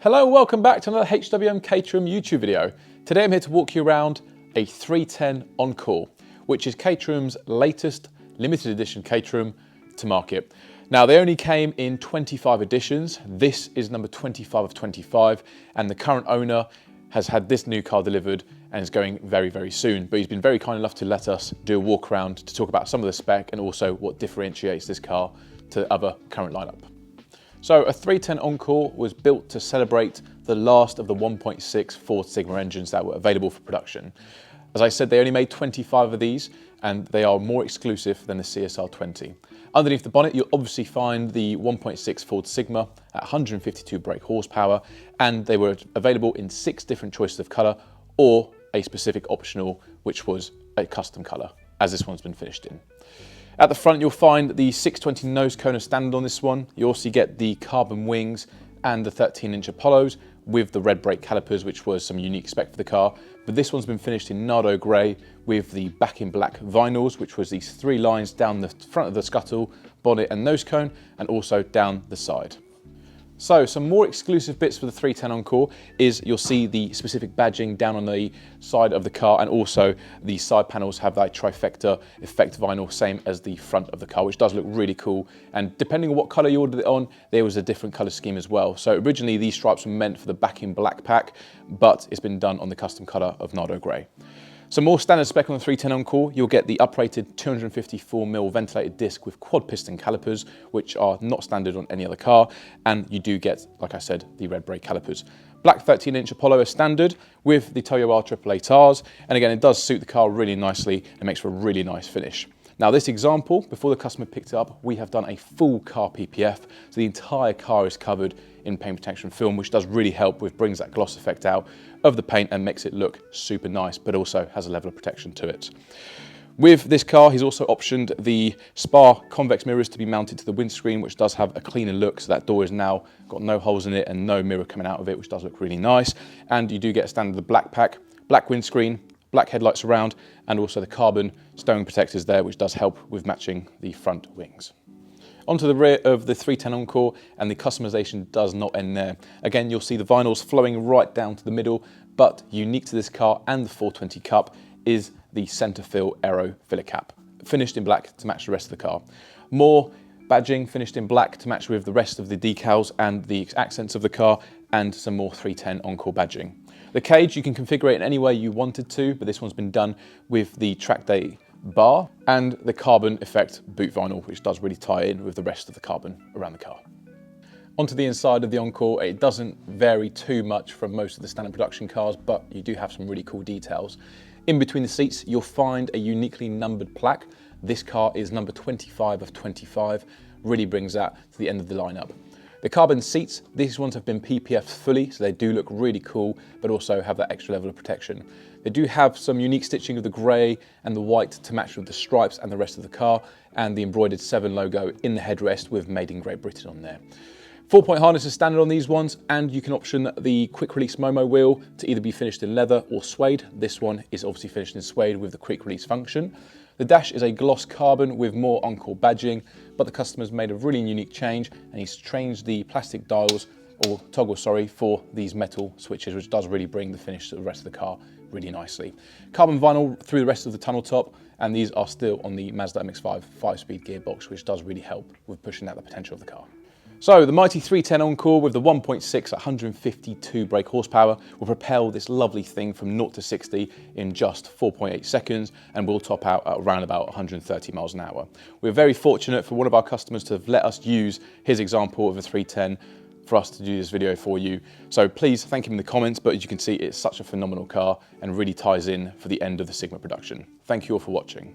Hello and welcome back to another HWM Caterham YouTube video. Today I'm here to walk you around a 310 Encore, which is Caterham's latest limited edition Caterham to market. Now they only came in 25 editions. This is number 25 of 25 and the current owner has had this new car delivered and is going very, very soon. But he's been very kind enough to let us do a walk around to talk about some of the spec and also what differentiates this car to the other current lineup. So a 310 Encore was built to celebrate the last of the 1.6 Ford Sigma engines that were available for production. As I said, they only made 25 of these and they are more exclusive than the CSR 20. Underneath the bonnet, you'll obviously find the 1.6 Ford Sigma at 152 brake horsepower, and they were available in 6 different choices of colour or a specific optional, which was a custom colour, as this one's been finished in. At the front, you'll find the 620 nose cone as standard on this one. You also get the carbon wings and the 13-inch Apollos with the red brake calipers, which was some unique spec for the car. But this one's been finished in Nardo grey with the back in black vinyls, which was these 3 lines down the front of the scuttle, bonnet and nose cone, and also down the side. So some more exclusive bits for the 310 Encore is you'll see the specific badging down on the side of the car, and also the side panels have that trifecta effect vinyl, same as the front of the car, which does look really cool. And depending on what color you ordered it on, there was a different color scheme as well. So originally these stripes were meant for the back in black pack, but it's been done on the custom color of Nardo grey. Some more standard spec on the 310 Encore, you'll get the uprated 254mm ventilated disc with quad piston calipers, which are not standard on any other car, and you do get, like I said, the red brake calipers. Black 13-inch Apollo is standard with the Toyo R AAA tires, and again, it does suit the car really nicely and makes for a really nice finish. Now this example, before the customer picked it up, we have done a full car PPF, so the entire car is covered in paint protection film, which does really help with, brings that gloss effect out of the paint and makes it look super nice, but also has a level of protection to it. With this car, he's also optioned the Spa convex mirrors to be mounted to the windscreen, which does have a cleaner look, so that door is now got no holes in it and no mirror coming out of it, which does look really nice. And you do get a standard black pack, black windscreen, black headlights around, and also the carbon stone protectors there, which does help with matching the front wings. Onto the rear of the 310 Encore, and the customization does not end there. Again, you'll see the vinyls flowing right down to the middle, but unique to this car and the 420 Cup is the center fill aero filler cap, finished in black to match the rest of the car. More badging finished in black to match with the rest of the decals and the accents of the car, and some more 310 Encore badging. The cage, you can configure it in any way you wanted to, but this one's been done with the track day bar and the carbon effect boot vinyl, which does really tie in with the rest of the carbon around the car. Onto the inside of the Encore, it doesn't vary too much from most of the standard production cars, but you do have some really cool details. In between the seats, you'll find a uniquely numbered plaque. This car is number 25 of 25, really brings that to the end of the lineup. The carbon seats, these ones have been PPF'd fully, so they do look really cool, but also have that extra level of protection. They do have some unique stitching of the grey and the white to match with the stripes and the rest of the car, and the embroidered 7 logo in the headrest with Made in Great Britain on there. 4-point harness is standard on these ones, and you can option the quick release Momo wheel to either be finished in leather or suede. This one is obviously finished in suede with the quick release function. The dash is a gloss carbon with more Encore badging, but the customer's made a really unique change and he's changed the plastic dials, or toggle, sorry, for these metal switches, which does really bring the finish to the rest of the car really nicely. Carbon vinyl through the rest of the tunnel top, and these are still on the Mazda MX-5 5-speed gearbox, which does really help with pushing out the potential of the car. So the mighty 310 Encore with the 1.6 at 152 brake horsepower will propel this lovely thing from 0 to 60 in just 4.8 seconds and will top out at around about 130 miles an hour. We're very fortunate for one of our customers to have let us use his example of a 310 for us to do this video for you. So please thank him in the comments, but as you can see, it's such a phenomenal car and really ties in for the end of the Sigma production. Thank you all for watching.